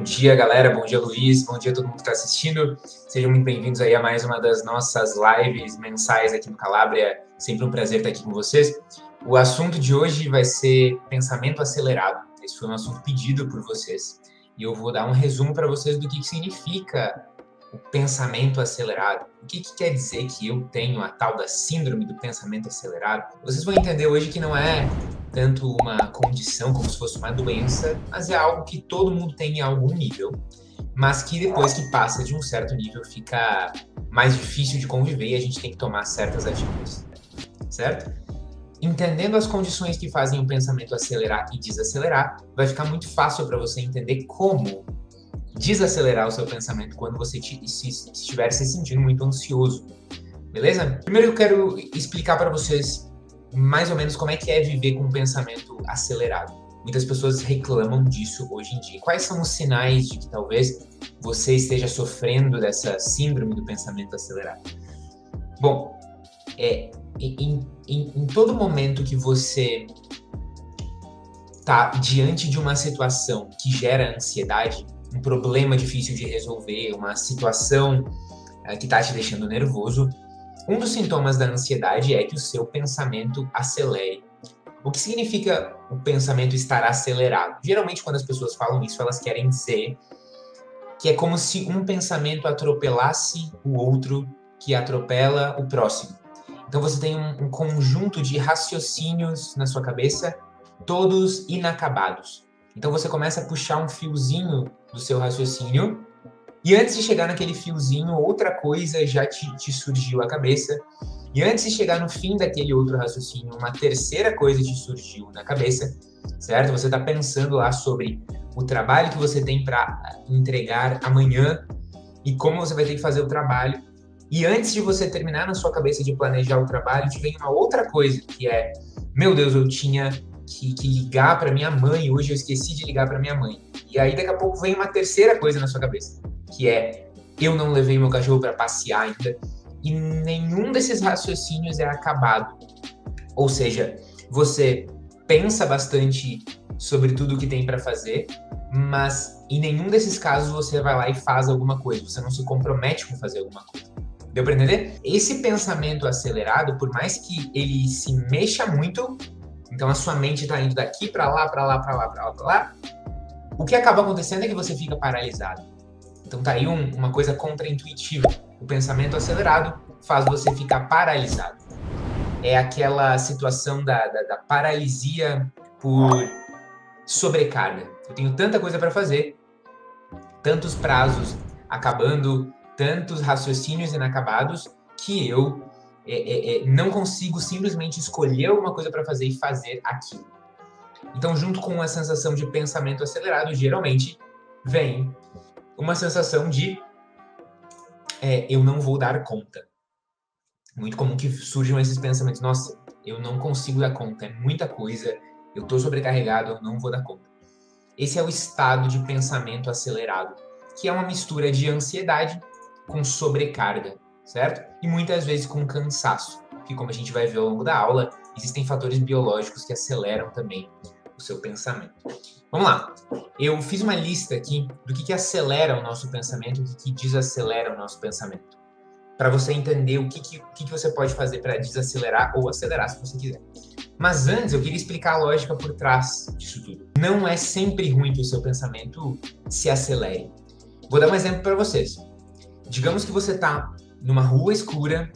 dia, galera. Bom dia, Luiz. Bom dia a todo mundo que está assistindo. Sejam muito bem-vindos aí a mais uma das nossas lives mensais aqui no Calabria. Sempre um prazer estar aqui com vocês. O assunto de hoje vai ser pensamento acelerado. Esse foi um assunto pedido por vocês. E eu vou dar um resumo para vocês do que significa o pensamento acelerado. O que quer dizer que eu tenho a tal da síndrome do pensamento acelerado? Vocês vão entender hoje que não é tanto uma condição como se fosse uma doença, mas é algo que todo mundo tem em algum nível, mas que depois que passa de um certo nível fica mais difícil de conviver e a gente tem que tomar certas atitudes, certo? Entendendo as condições que fazem o pensamento acelerar e desacelerar, vai ficar muito fácil para você entender como desacelerar o seu pensamento quando você estiver se sentindo muito ansioso, beleza? Primeiro eu quero explicar para vocês mais ou menos como é que é viver com um pensamento acelerado. Muitas pessoas reclamam disso hoje em dia. Quais são os sinais de que talvez você esteja sofrendo dessa síndrome do pensamento acelerado? Bom, em todo momento que você está diante de uma situação que gera ansiedade, um problema difícil de resolver, uma situação que está te deixando nervoso, um dos sintomas da ansiedade é que o seu pensamento acelere. O que significa o pensamento estar acelerado? Geralmente, quando as pessoas falam isso, elas querem dizer que é como se um pensamento atropelasse o outro que atropela o próximo. Então, você tem um conjunto de raciocínios na sua cabeça, todos inacabados. Então, você começa a puxar um fiozinho do seu raciocínio e antes de chegar naquele fiozinho, outra coisa já te surgiu à cabeça. E antes de chegar no fim daquele outro raciocínio, uma terceira coisa te surgiu na cabeça, certo? Você está pensando lá sobre o trabalho que você tem para entregar amanhã e como você vai ter que fazer o trabalho. E antes de você terminar na sua cabeça de planejar o trabalho, te vem uma outra coisa, que é, meu Deus, eu tinha que ligar para minha mãe, hoje eu esqueci de ligar para minha mãe. E aí daqui a pouco vem uma terceira coisa na sua cabeça, que é, eu não levei meu cachorro para passear ainda, e nenhum desses raciocínios é acabado. Ou seja, você pensa bastante sobre tudo o que tem para fazer, mas em nenhum desses casos você vai lá e faz alguma coisa, você não se compromete com fazer alguma coisa. Deu para entender? Esse pensamento acelerado, por mais que ele se mexa muito, então a sua mente está indo daqui para lá, para lá, para lá, para lá, para lá, o que acaba acontecendo é que você fica paralisado. Então tá aí uma coisa contraintuitiva. O pensamento acelerado faz você ficar paralisado. É aquela situação da paralisia por sobrecarga. Eu tenho tanta coisa para fazer, tantos prazos acabando, tantos raciocínios inacabados, que eu não consigo simplesmente escolher uma coisa para fazer e fazer aquilo. Então, junto com a sensação de pensamento acelerado, geralmente vem uma sensação de eu não vou dar conta. Muito comum que surjam esses pensamentos, nossa, eu não consigo dar conta, é muita coisa, eu estou sobrecarregado, eu não vou dar conta. Esse é o estado de pensamento acelerado, que é uma mistura de ansiedade com sobrecarga, certo? E muitas vezes com cansaço, que como a gente vai ver ao longo da aula, existem fatores biológicos que aceleram também o seu pensamento. Vamos lá, eu fiz uma lista aqui do que acelera o nosso pensamento e o que desacelera o nosso pensamento, para você entender o que você pode fazer para desacelerar ou acelerar, se você quiser. Mas antes, eu queria explicar a lógica por trás disso tudo. Não é sempre ruim que o seu pensamento se acelere. Vou dar um exemplo para vocês. Digamos que você está numa rua escura,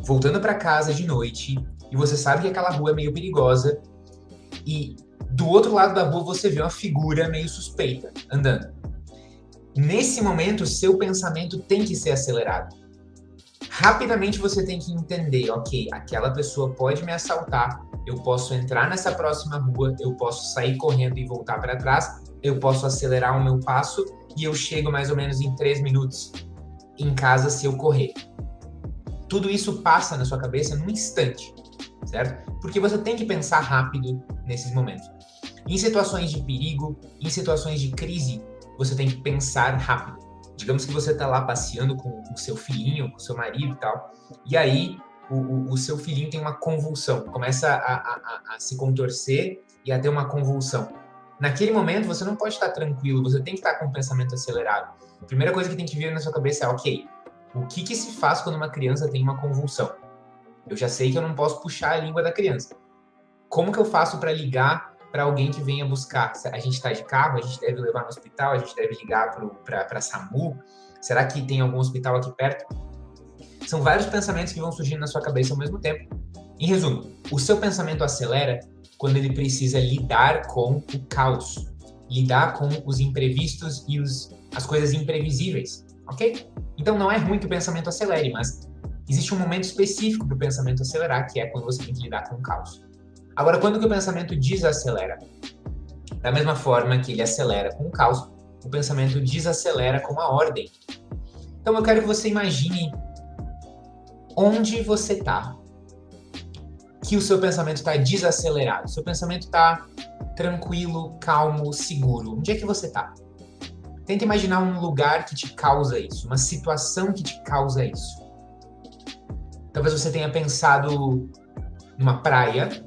voltando para casa de noite, e você sabe que aquela rua é meio perigosa, e do outro lado da rua você vê uma figura meio suspeita andando. Nesse momento, seu pensamento tem que ser acelerado. Rapidamente você tem que entender, ok, aquela pessoa pode me assaltar, eu posso entrar nessa próxima rua, eu posso sair correndo e voltar para trás, eu posso acelerar o meu passo e eu chego mais ou menos em 3 minutos em casa se eu correr. Tudo isso passa na sua cabeça num instante, certo? Porque você tem que pensar rápido nesses momentos. Em situações de perigo, em situações de crise, você tem que pensar rápido. Digamos que você está lá passeando com o seu filhinho, com o seu marido e tal, e aí o seu filhinho tem uma convulsão, começa a se contorcer e a ter uma convulsão. Naquele momento, você não pode estar tranquilo, você tem que estar com o pensamento acelerado. A primeira coisa que tem que vir na sua cabeça é, ok, o que se faz quando uma criança tem uma convulsão? Eu já sei que eu não posso puxar a língua da criança. Como que eu faço para ligar para alguém que venha buscar? A gente está de carro, a gente deve levar no hospital, a gente deve ligar para a SAMU? Será que tem algum hospital aqui perto? São vários pensamentos que vão surgindo na sua cabeça ao mesmo tempo. Em resumo, o seu pensamento acelera quando ele precisa lidar com o caos, lidar com os imprevistos e as coisas imprevisíveis, ok? Então não é ruim que o pensamento acelere, mas existe um momento específico para o pensamento acelerar, que é quando você tem que lidar com o caos. Agora, quando que o pensamento desacelera? Da mesma forma que ele acelera com o caos, o pensamento desacelera com a ordem. Então eu quero que você imagine onde você está, que o seu pensamento está desacelerado, o seu pensamento está tranquilo, calmo, seguro. Onde é que você está? Tenta imaginar um lugar que te causa isso, uma situação que te causa isso. Talvez você tenha pensado numa praia,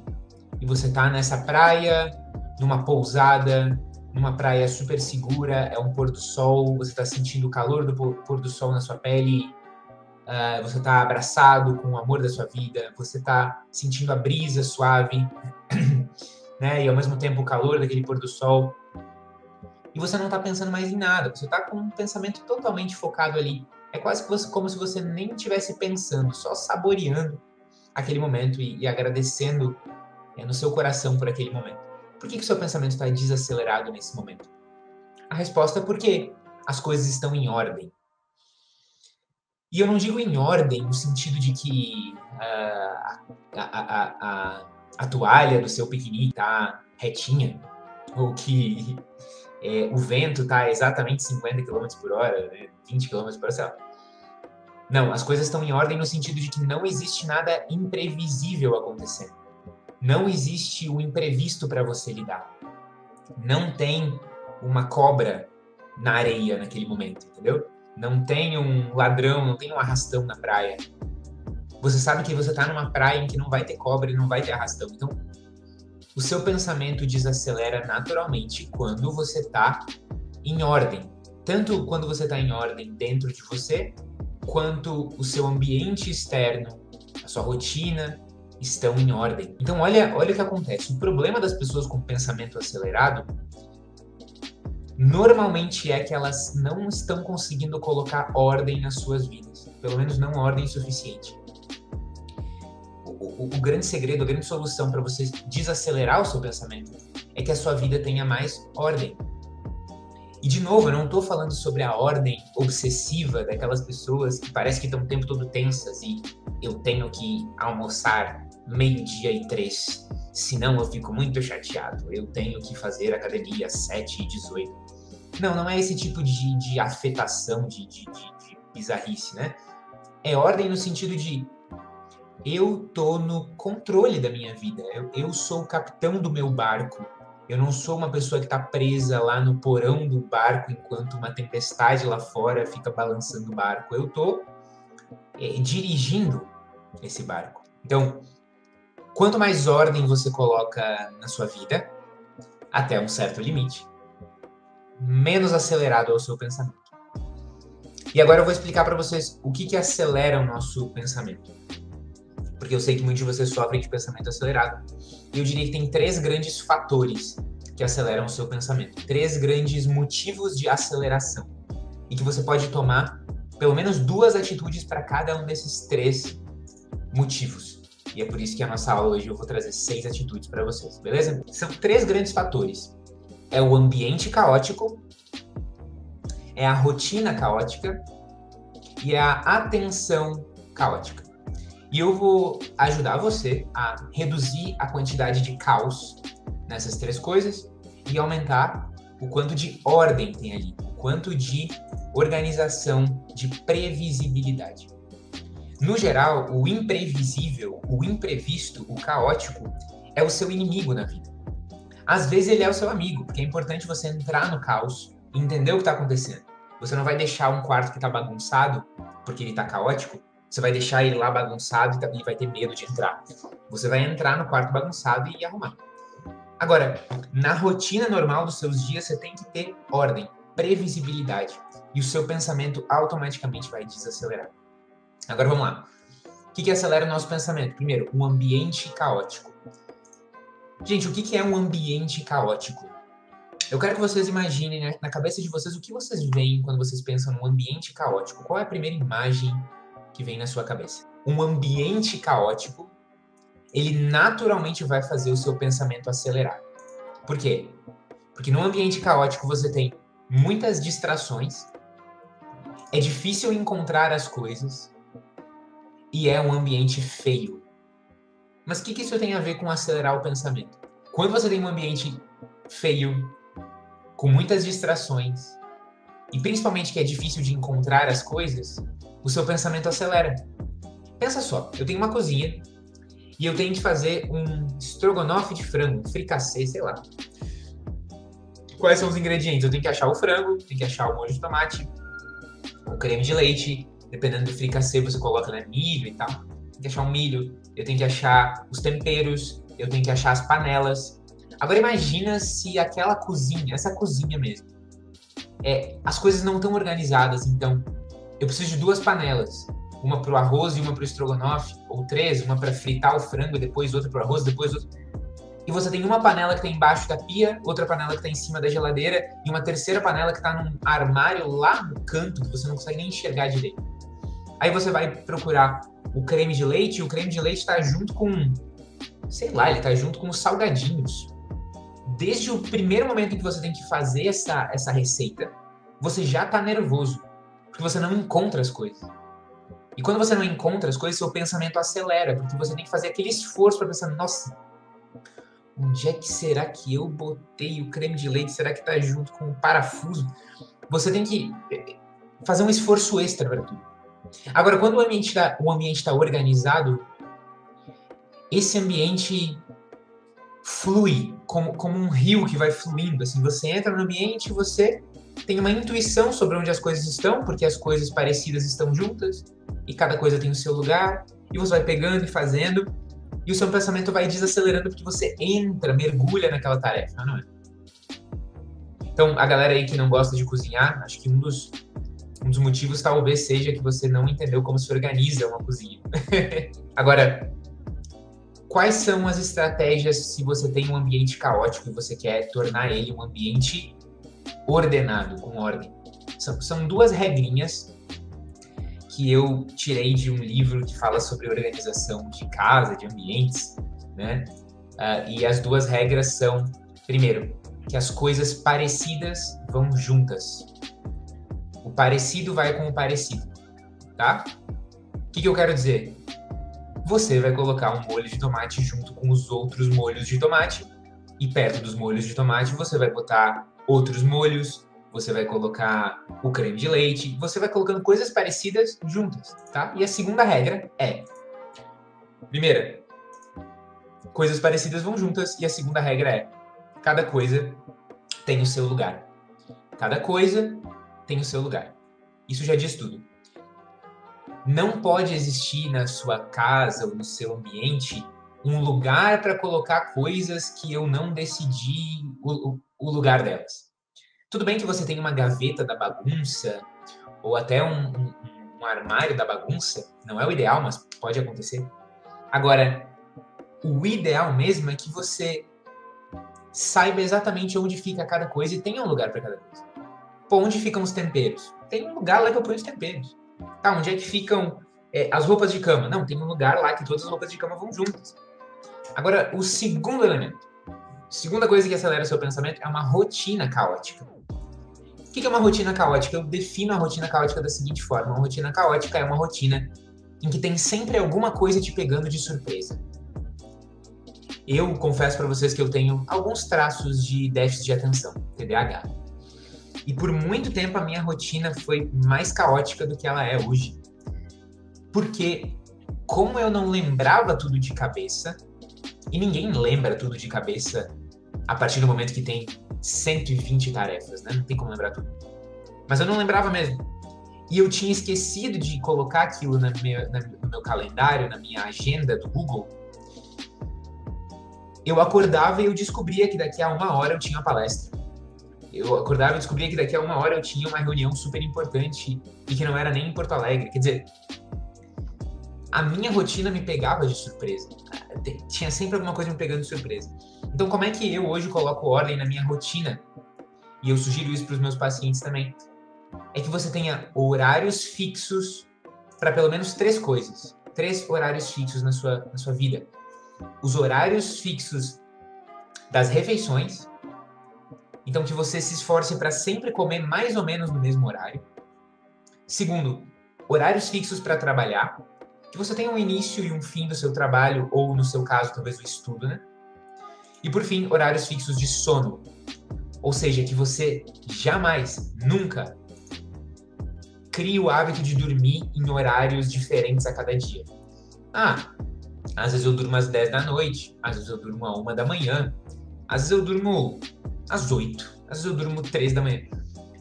e você está nessa praia, numa pousada, numa praia super segura, é um pôr do sol, você está sentindo o calor do pôr do sol na sua pele, você está abraçado com o amor da sua vida, você está sentindo a brisa suave, né? E ao mesmo tempo o calor daquele pôr do sol. E você não está pensando mais em nada, você está com um pensamento totalmente focado ali. É quase como se você nem estivesse pensando, só saboreando aquele momento e agradecendo no seu coração por aquele momento. Por que o seu pensamento está desacelerado nesse momento? A resposta é porque as coisas estão em ordem. E eu não digo em ordem no sentido de que a toalha do seu piquenique está retinha, ou que o vento está exatamente 50 km por hora, né, 20 km por hora, sei lá. Não, as coisas estão em ordem no sentido de que não existe nada imprevisível acontecendo. Não existe o imprevisto para você lidar. Não tem uma cobra na areia naquele momento, entendeu? Não tem um ladrão, não tem um arrastão na praia. Você sabe que você está numa praia em que não vai ter cobra e não vai ter arrastão. Então, o seu pensamento desacelera naturalmente quando você está em ordem. Tanto quando você está em ordem dentro de você, quanto o seu ambiente externo, a sua rotina, estão em ordem. Então, olha o que acontece. O problema das pessoas com pensamento acelerado normalmente é que elas não estão conseguindo colocar ordem nas suas vidas. Pelo menos não ordem suficiente. O grande segredo, a grande solução para você desacelerar o seu pensamento é que a sua vida tenha mais ordem. E, de novo, eu não estou falando sobre a ordem obsessiva daquelas pessoas que parece que estão o tempo todo tensas e eu tenho que almoçar 12:03, senão eu fico muito chateado. Eu tenho que fazer academia às 7:18. Não é esse tipo de afetação, de bizarrice, né? É ordem no sentido de eu tô no controle da minha vida. Eu sou o capitão do meu barco. Eu não sou uma pessoa que está presa lá no porão do barco enquanto uma tempestade lá fora fica balançando o barco. Eu tô dirigindo esse barco. Então, quanto mais ordem você coloca na sua vida, até um certo limite, menos acelerado é o seu pensamento. E agora eu vou explicar para vocês o que acelera o nosso pensamento. Porque eu sei que muitos de vocês sofrem de pensamento acelerado. E eu diria que tem 3 grandes fatores que aceleram o seu pensamento. 3 grandes motivos de aceleração. E que você pode tomar pelo menos 2 atitudes para cada um desses 3 motivos. E é por isso que a nossa aula hoje eu vou trazer 6 atitudes para vocês, beleza? São 3 grandes fatores. É o ambiente caótico, é a rotina caótica e é a atenção caótica. E eu vou ajudar você a reduzir a quantidade de caos nessas 3 coisas e aumentar o quanto de ordem tem ali, o quanto de organização, de previsibilidade. No geral, o imprevisível, o imprevisto, o caótico, é o seu inimigo na vida. Às vezes ele é o seu amigo, porque é importante você entrar no caos e entender o que está acontecendo. Você não vai deixar um quarto que está bagunçado, porque ele está caótico, você vai deixar ele lá bagunçado e vai ter medo de entrar. Você vai entrar no quarto bagunçado e arrumar. Agora, na rotina normal dos seus dias, você tem que ter ordem, previsibilidade. E o seu pensamento automaticamente vai desacelerar. Agora vamos lá. O que acelera o nosso pensamento? Primeiro, um ambiente caótico. Gente, o que é um ambiente caótico? Eu quero que vocês imaginem, né, na cabeça de vocês o que vocês veem quando vocês pensam num ambiente caótico. Qual é a primeira imagem que vem na sua cabeça? Um ambiente caótico, ele naturalmente vai fazer o seu pensamento acelerar. Por quê? Porque num ambiente caótico você tem muitas distrações, é difícil encontrar as coisas e é um ambiente feio. Mas o que isso tem a ver com acelerar o pensamento? Quando você tem um ambiente feio, com muitas distrações, e principalmente que é difícil de encontrar as coisas, o seu pensamento acelera. Pensa só, eu tenho uma cozinha e eu tenho que fazer um estrogonofe de frango, um fricassê, sei lá. Quais são os ingredientes? Eu tenho que achar o frango, tenho que achar o molho de tomate, o creme de leite, dependendo do fricassê você coloca, né, milho e tal. Tem que achar um milho, eu tenho que achar os temperos, eu tenho que achar as panelas. Agora imagina se aquela cozinha, essa cozinha mesmo, as coisas não estão organizadas, então eu preciso de 2 panelas, uma para o arroz e uma para o estrogonofe, ou 3, uma para fritar o frango, depois outra para o arroz, depois outra. E você tem uma panela que está embaixo da pia, outra panela que está em cima da geladeira e uma terceira panela que está num armário lá no canto que você não consegue nem enxergar direito. Aí você vai procurar o creme de leite e o creme de leite está junto com, sei lá, ele está junto com os salgadinhos. Desde o primeiro momento em que você tem que fazer essa receita, você já está nervoso, porque você não encontra as coisas. E quando você não encontra as coisas, seu pensamento acelera, porque você tem que fazer aquele esforço para pensar, nossa, onde é que será que eu botei o creme de leite? Será que está junto com o parafuso? Você tem que fazer um esforço extra para tudo. Agora, quando o ambiente está organizado, esse ambiente flui como um rio que vai fluindo. Assim, você entra no ambiente e você tem uma intuição sobre onde as coisas estão, porque as coisas parecidas estão juntas e cada coisa tem o seu lugar, e você vai pegando e fazendo, e o seu pensamento vai desacelerando porque você entra, mergulha naquela tarefa, não é? Então, a galera aí que não gosta de cozinhar, acho que um dos motivos talvez seja que você não entendeu como se organiza uma cozinha. Agora, quais são as estratégias se você tem um ambiente caótico e você quer tornar ele um ambiente ordenado, com ordem? São 2 regrinhas que eu tirei de um livro que fala sobre organização de casa, de ambientes, né? E as 2 regras são, primeiro, que as coisas parecidas vão juntas. O parecido vai com o parecido, tá? O que eu quero dizer? Você vai colocar um molho de tomate junto com os outros molhos de tomate, e perto dos molhos de tomate você vai botar outros molhos, você vai colocar o creme de leite, você vai colocando coisas parecidas juntas, tá? E a segunda regra é, primeira, coisas parecidas vão juntas, e a segunda regra é, cada coisa tem o seu lugar. Cada coisa tem o seu lugar. Isso já diz tudo. Não pode existir na sua casa ou no seu ambiente um lugar para colocar coisas que eu não decidi o lugar delas. Tudo bem que você tem uma gaveta da bagunça ou até um armário da bagunça, não é o ideal, mas pode acontecer. Agora, o ideal mesmo é que você saiba exatamente onde fica cada coisa e tenha um lugar para cada coisa. Pô, onde ficam os temperos? Tem um lugar lá que eu ponho os temperos. Tá, onde é que ficam as roupas de cama? Não, tem um lugar lá que todas as roupas de cama vão juntas. Agora, o segundo elemento, a segunda coisa que acelera o seu pensamento é uma rotina caótica. O que é uma rotina caótica? Eu defino a rotina caótica da seguinte forma. Uma rotina caótica é uma rotina em que tem sempre alguma coisa te pegando de surpresa. Eu confesso para vocês que eu tenho alguns traços de déficit de atenção, TDAH. E por muito tempo a minha rotina foi mais caótica do que ela é hoje. Porque, como eu não lembrava tudo de cabeça, e ninguém lembra tudo de cabeça a partir do momento que tem 120 tarefas, né? Não tem como lembrar tudo. Mas eu não lembrava mesmo. E eu tinha esquecido de colocar aquilo no meu calendário, na minha agenda do Google. Eu acordava e eu descobria que daqui a 1 hora eu tinha uma palestra. Eu acordava e descobria que daqui a 1 hora eu tinha uma reunião super importante e que não era nem em Porto Alegre. Quer dizer, a minha rotina me pegava de surpresa. Tinha sempre alguma coisa me pegando de surpresa. Então, como é que eu hoje coloco ordem na minha rotina? E eu sugiro isso para os meus pacientes também. É que você tenha horários fixos para pelo menos 3 coisas. 3 horários fixos na sua vida. Os horários fixos das refeições. Então, que você se esforce para sempre comer mais ou menos no mesmo horário. Segundo, horários fixos para trabalhar. Que você tenha um início e um fim do seu trabalho, ou no seu caso, talvez o estudo, né? E por fim, horários fixos de sono. Ou seja, que você jamais, nunca, crie o hábito de dormir em horários diferentes a cada dia. Às vezes eu durmo às 10 da noite, às vezes eu durmo à 1 da manhã, às vezes eu durmo às 8, às vezes eu durmo 3 da manhã.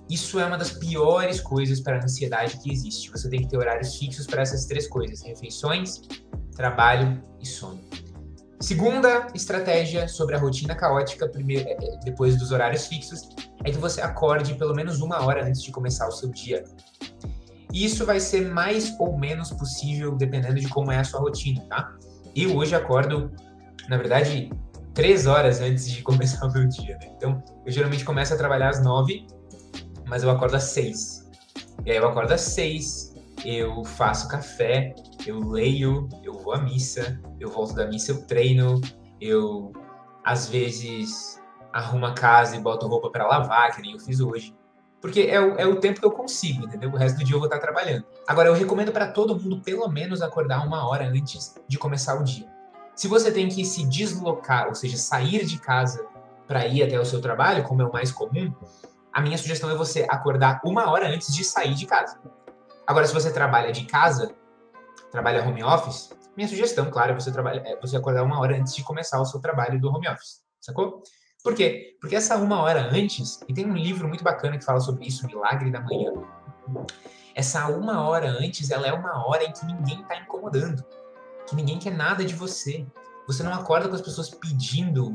Isso é uma das piores coisas para a ansiedade que existe. Você tem que ter horários fixos para essas 3 coisas: refeições, trabalho e sono. Segunda estratégia sobre a rotina caótica, depois dos horários fixos, é que você acorde pelo menos 1 hora antes de começar o seu dia. E isso vai ser mais ou menos possível dependendo de como é a sua rotina, tá? Eu hoje acordo, na verdade, 3 horas antes de começar o meu dia, né? Então, eu geralmente começo a trabalhar às 9, mas eu acordo às 6. E aí eu acordo às 6, eu faço café, eu leio, eu vou à missa, eu volto da missa, eu treino, eu, às vezes, arrumo a casa e boto roupa para lavar, que nem eu fiz hoje. Porque é o tempo que eu consigo, entendeu? O resto do dia eu vou estar trabalhando. Agora, eu recomendo para todo mundo, pelo menos, acordar 1 hora antes de começar o dia. Se você tem que se deslocar, ou seja, sair de casa para ir até o seu trabalho, como é o mais comum, a minha sugestão é você acordar 1 hora antes de sair de casa. Agora, se você trabalha de casa, trabalha home office, minha sugestão, claro, é você acordar 1 hora antes de começar o seu trabalho do home office, sacou? Por quê? Porque essa 1 hora antes, e tem um livro muito bacana que fala sobre isso, Milagre da Manhã. Essa 1 hora antes, ela é 1 hora em que ninguém está incomodando, que ninguém quer nada de você. Você não acorda com as pessoas pedindo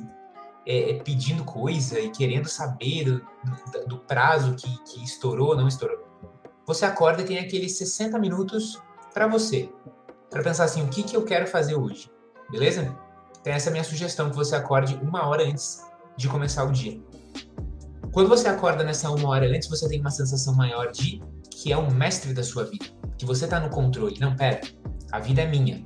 coisa e querendo saber do prazo que estourou ou não estourou. Você acorda e tem aqueles 60 minutos para você, para pensar assim, o que eu quero fazer hoje, beleza? Então essa é a minha sugestão, que você acorde 1 hora antes de começar o dia. Quando você acorda nessa 1 hora antes, você tem uma sensação maior de que é o mestre da sua vida, que você está no controle. Não, pera, a vida é minha.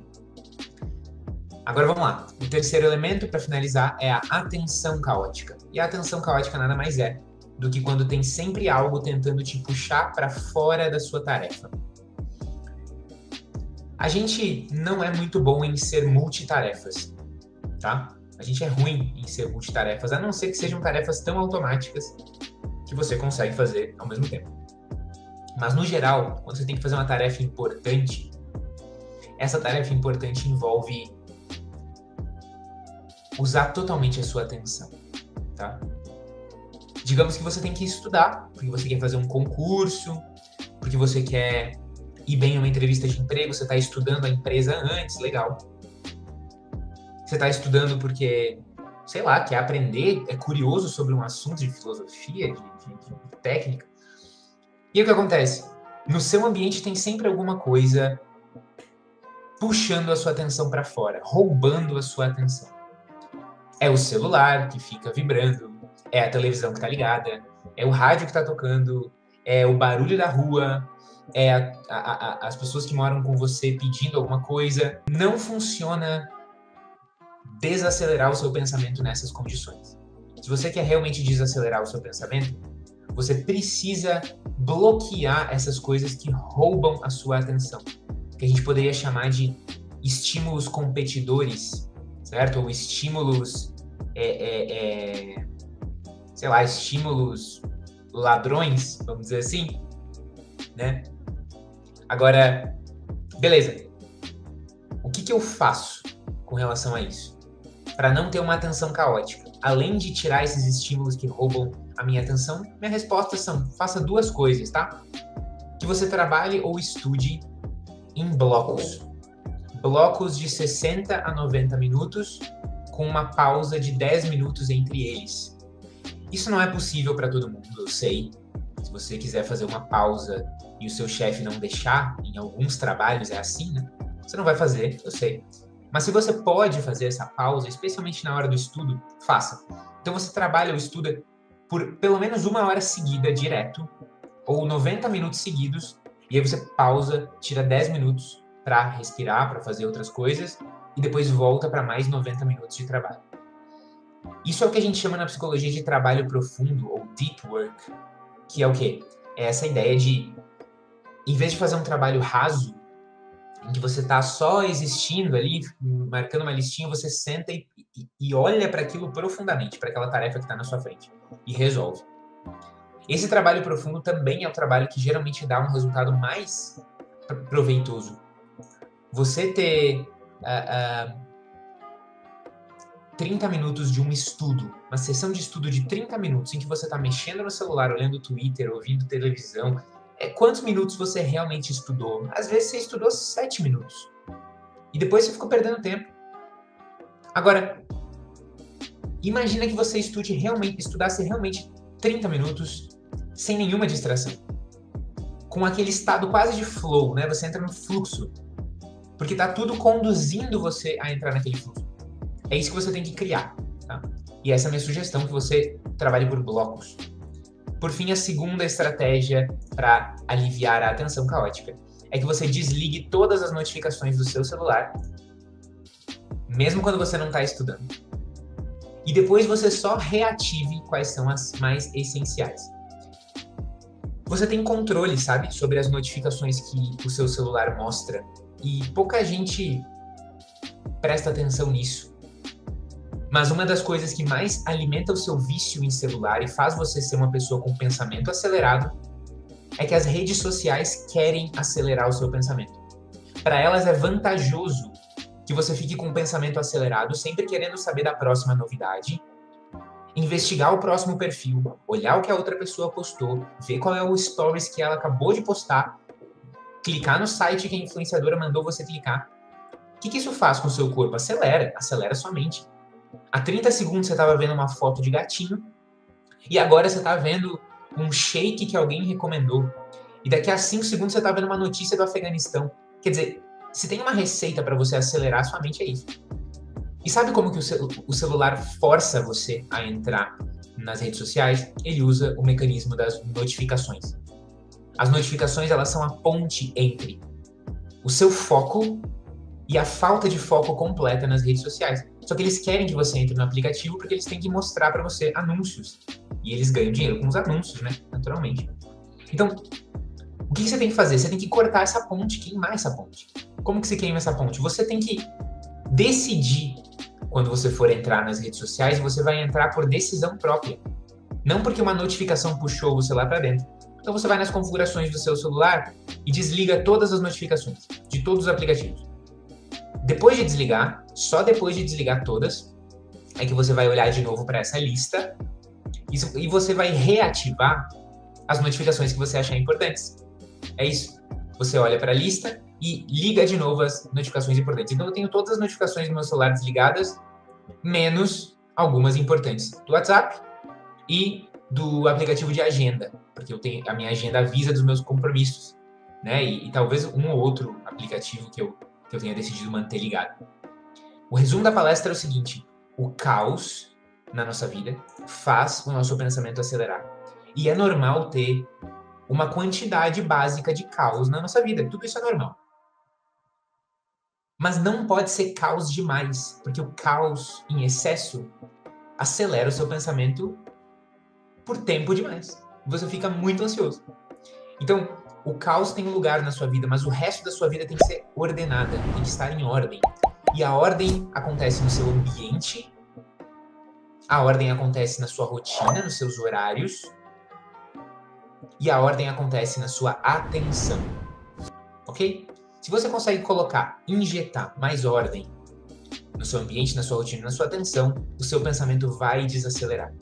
Agora vamos lá. O terceiro elemento, para finalizar, é a atenção caótica. E a atenção caótica nada mais é do que quando tem sempre algo tentando te puxar para fora da sua tarefa. A gente não é muito bom em ser multitarefas, tá? A gente é ruim em ser multitarefas, a não ser que sejam tarefas tão automáticas que você consegue fazer ao mesmo tempo. Mas, no geral, quando você tem que fazer uma tarefa importante, essa tarefa importante envolve usar totalmente a sua atenção, tá? Digamos que você tem que estudar, porque você quer fazer um concurso, porque você quer ir bem em uma entrevista de emprego, você está estudando a empresa antes, legal. Você está estudando porque, sei lá, quer aprender, é curioso sobre um assunto de filosofia, de técnica. E o que acontece? No seu ambiente tem sempre alguma coisa puxando a sua atenção para fora, roubando a sua atenção. É o celular que fica vibrando, é a televisão que está ligada, é o rádio que está tocando, é o barulho da rua, é as pessoas que moram com você pedindo alguma coisa. Não funciona desacelerar o seu pensamento nessas condições. Se você quer realmente desacelerar o seu pensamento, você precisa bloquear essas coisas que roubam a sua atenção, que a gente poderia chamar de estímulos competidores, certo? Ou estímulos, sei lá, estímulos ladrões, vamos dizer assim, né? Agora, beleza. O que eu faço com relação a isso? Para não ter uma atenção caótica. Além de tirar esses estímulos que roubam a minha atenção, minha resposta são: faça 2 coisas, tá? Que você trabalhe ou estude em blocos. Blocos de 60 a 90 minutos com uma pausa de 10 minutos entre eles. Isso não é possível para todo mundo, eu sei. Se você quiser fazer uma pausa e o seu chefe não deixar, em alguns trabalhos é assim, né? Você não vai fazer, eu sei. Mas se você pode fazer essa pausa, especialmente na hora do estudo, faça. Então você trabalha ou estuda por pelo menos 1 hora seguida, direto, ou 90 minutos seguidos, e aí você pausa, tira 10 minutos para respirar, para fazer outras coisas, e depois volta para mais 90 minutos de trabalho. Isso é o que a gente chama na psicologia de trabalho profundo, ou deep work, que é o quê? É essa ideia de, em vez de fazer um trabalho raso, em que você está só existindo ali, marcando uma listinha, você senta e olha para aquilo profundamente, para aquela tarefa que está na sua frente, e resolve. Esse trabalho profundo também é o trabalho que geralmente dá um resultado mais proveitoso. Você ter 30 minutos de um estudo, uma sessão de estudo de 30 minutos, em que você está mexendo no celular, olhando o Twitter, ouvindo televisão, quantos minutos você realmente estudou? Às vezes você estudou 7 minutos. E depois você ficou perdendo tempo. Agora, imagina que você estudasse realmente 30 minutos sem nenhuma distração. Com aquele estado quase de flow, né? Você entra no fluxo. Porque tá tudo conduzindo você a entrar naquele fluxo. É isso que você tem que criar, tá? E essa é a minha sugestão, que você trabalhe por blocos. Por fim, a segunda estratégia para aliviar a atenção caótica é que você desligue todas as notificações do seu celular, mesmo quando você não está estudando. E depois você só reative quais são as mais essenciais. Você tem controle, sabe, sobre as notificações que o seu celular mostra. E pouca gente presta atenção nisso. Mas uma das coisas que mais alimenta o seu vício em celular e faz você ser uma pessoa com pensamento acelerado é que as redes sociais querem acelerar o seu pensamento. Para elas é vantajoso que você fique com um pensamento acelerado, sempre querendo saber da próxima novidade, investigar o próximo perfil, olhar o que a outra pessoa postou, ver qual é o stories que ela acabou de postar, clicar no site que a influenciadora mandou você clicar. O que isso faz com o seu corpo? Acelera sua mente. Há 30 segundos você estava vendo uma foto de gatinho e agora você está vendo um shake que alguém recomendou. E daqui a 5 segundos você está vendo uma notícia do Afeganistão. Quer dizer, se tem uma receita para você acelerar sua mente, é isso. E sabe como que o celular força você a entrar nas redes sociais? Ele usa o mecanismo das notificações. As notificações, elas são a ponte entre o seu foco e a falta de foco completa nas redes sociais. Só que eles querem que você entre no aplicativo porque eles têm que mostrar para você anúncios. E eles ganham dinheiro com os anúncios, né? Naturalmente. Então, o que você tem que fazer? Você tem que cortar essa ponte, queimar essa ponte. Como que você queima essa ponte? Você tem que decidir quando você for entrar nas redes sociais, você vai entrar por decisão própria. Não porque uma notificação puxou você lá para dentro. Então você vai nas configurações do seu celular e desliga todas as notificações de todos os aplicativos. Depois de desligar, só depois de desligar todas, é que você vai olhar de novo para essa lista e você vai reativar as notificações que você achar importantes. É isso. Você olha para a lista e liga de novo as notificações importantes. Então eu tenho todas as notificações do meu celular desligadas, menos algumas importantes do WhatsApp e do aplicativo de agenda, porque a minha agenda avisa dos meus compromissos, né? E talvez um ou outro aplicativo que eu tenha decidido manter ligado. O resumo da palestra é o seguinte: o caos na nossa vida faz o nosso pensamento acelerar. E é normal ter uma quantidade básica de caos na nossa vida. Tudo isso é normal. Mas não pode ser caos demais, porque o caos em excesso acelera o seu pensamento por tempo demais. Você fica muito ansioso. Então, o caos tem um lugar na sua vida, mas o resto da sua vida tem que ser ordenada, tem que estar em ordem. E a ordem acontece no seu ambiente, a ordem acontece na sua rotina, nos seus horários, e a ordem acontece na sua atenção. Ok? Se você consegue injetar mais ordem no seu ambiente, na sua rotina, na sua atenção, o seu pensamento vai desacelerar.